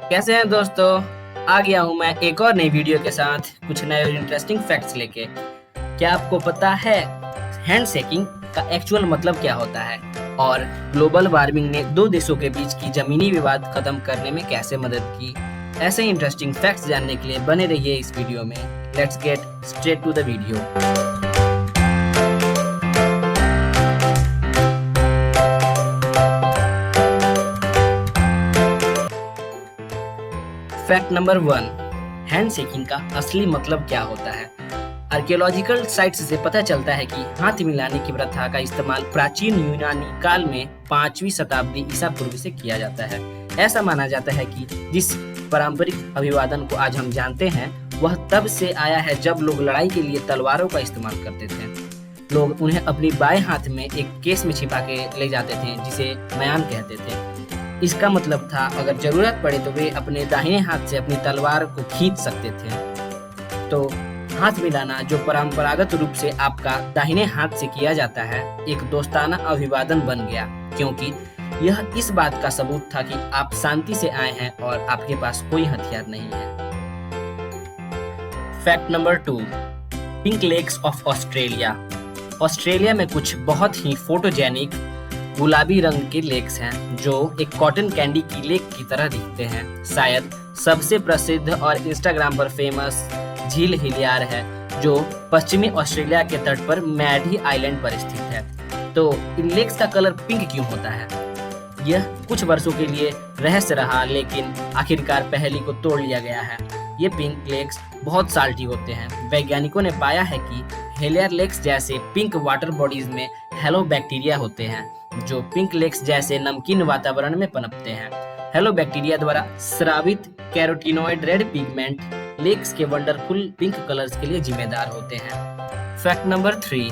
कैसे हैं दोस्तों। आ गया हूं मैं एक और नई वीडियो के साथ कुछ नए और इंटरेस्टिंग फैक्ट्स लेके। क्या आपको पता है हैंड शेकिंग का एक्चुअल मतलब क्या होता है और ग्लोबल वार्मिंग ने दो देशों के बीच की जमीनी विवाद खत्म करने में कैसे मदद की। ऐसे ही इंटरेस्टिंग फैक्ट्स जानने के लिए बने रहिए इस वीडियो में। Let's get straight to the video. Fact number 1, hand shaking का असली मतलब क्या होता है। आर्कियोलॉजिकल साइट्स से पता चलता है कि हाथ मिलाने की प्रथा का इस्तेमाल प्राचीन यूनानी काल में 5वीं शताब्दी ईसा पूर्व से किया जाता है। ऐसा माना जाता है कि जिस पारंपरिक अभिवादन को आज हम जानते हैं वह तब से आया है जब लोग लड़ाई के लिए तलवारों का इस्तेमाल करते थे। लोग उन्हें अपनी बाएं हाथ में एक केस में छिपा के ले जाते थे जिसे मयान कहते थे। इसका मतलब था अगर जरूरत पड़े तो वे अपने दाहिने हाथ से अपनी तलवार को खींच सकते थे। तो हाथ मिलाना जो परंपरागत रूप से आपका दाहिने हाथ से किया जाता है एक दोस्ताना अभिवादन बन गया, क्योंकि यह इस बात का सबूत था कि आप शांति से आए हैं और आपके पास कोई हथियार नहीं है। Fact number 2, pink lakes of Australia. Australia में कुछ बहुत ही फोटोजेनिक गुलाबी रंग के लेक्स हैं जो एक कॉटन कैंडी की लेक की तरह दिखते हैं। शायद सबसे प्रसिद्ध और इंस्टाग्राम पर फेमस झील हिलियार है जो पश्चिमी ऑस्ट्रेलिया के तट पर मैडी आइलैंड पर स्थित है। तो इन लेक्स का कलर पिंक क्यों होता है? यह कुछ वर्षों के लिए रहस्य रहा, लेकिन आखिरकार पहेली को तोड़ लिया गया है। ये पिंक लेक्स बहुत साल्टी होते हैं। वैज्ञानिकों ने पाया है कि हेलियर लेक्स जैसे पिंक वाटर बॉडीज में हेलो बैक्टीरिया होते हैं जो पिंक लेक्स जैसे नमकीन वातावरण में पनपते हैं। हेलो बैक्टीरिया द्वारा स्रावित कैरोटीनॉइड रेड पिगमेंट लेक्स के वंडरफुल पिंक कलर्स के लिए जिम्मेदार होते हैं। फैक्ट नंबर 3,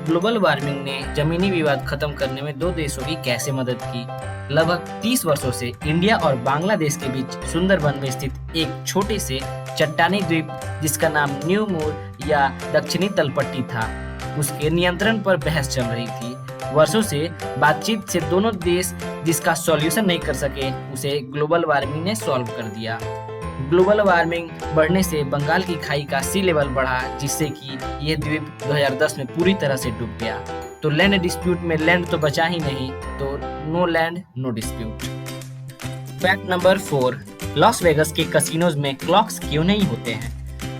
ग्लोबल वार्मिंग ने जमीनी विवाद खत्म करने में दो देशों की कैसे मदद की। लगभग 30 वर्षों से इंडिया और बांग्लादेश के बीच सुंदरबन में स्थित एक छोटे से चट्टानी द्वीप जिसका नाम न्यू मूर या दक्षिणी तलपट्टी था, उसके नियंत्रण पर बहस चल रही थी। वर्षों से बातचीत से दोनों देश जिसका सॉल्यूशन नहीं कर सके उसे ग्लोबल वार्मिंग ने सॉल्व कर दिया। ग्लोबल वार्मिंग बढ़ने से बंगाल की खाई का सी लेवल बढ़ा, जिससे कि यह द्वीप 2010 में पूरी तरह से डूब गया। तो लैंड डिस्प्यूट में लैंड तो बचा ही नहीं, तो no land no dispute. Fact number 4, Las Vegas के कसिनोज में क्लॉक्स क्यों नहीं होते हैं।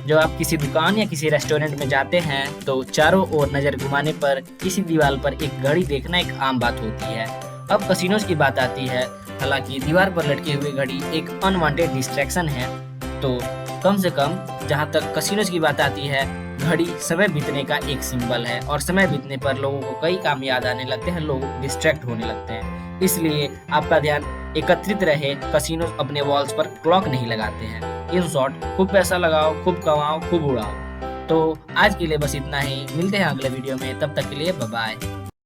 जब आप किसी दुकान या किसी रेस्टोरेंट में जाते हैं तो चारों ओर नजर घुमाने पर किसी दीवार पर एक घड़ी देखना एक आम बात होती है। अब कसिनोज की बात आती है। हालांकि दीवार पर लटकी हुई घड़ी एक अनवांटेड डिस्ट्रैक्शन है, तो कम से कम जहां तक कसिनोज की बात आती है, घड़ी समय बीतने का एक सिंबल है और समय बीतने पर लोगों को कई काम याद आने लगते हैं, लोग डिस्ट्रैक्ट होने लगते हैं। इसलिए आपका ध्यान एकत्रित रहे, कसिनो अपने वॉल्स पर क्लॉक नहीं लगाते हैं। इन शॉर्ट, खूब पैसा लगाओ, खूब कमाओ, खूब उड़ाओ। तो आज के लिए बस इतना ही। मिलते हैं अगले वीडियो में, तब तक के लिए बाय बाय।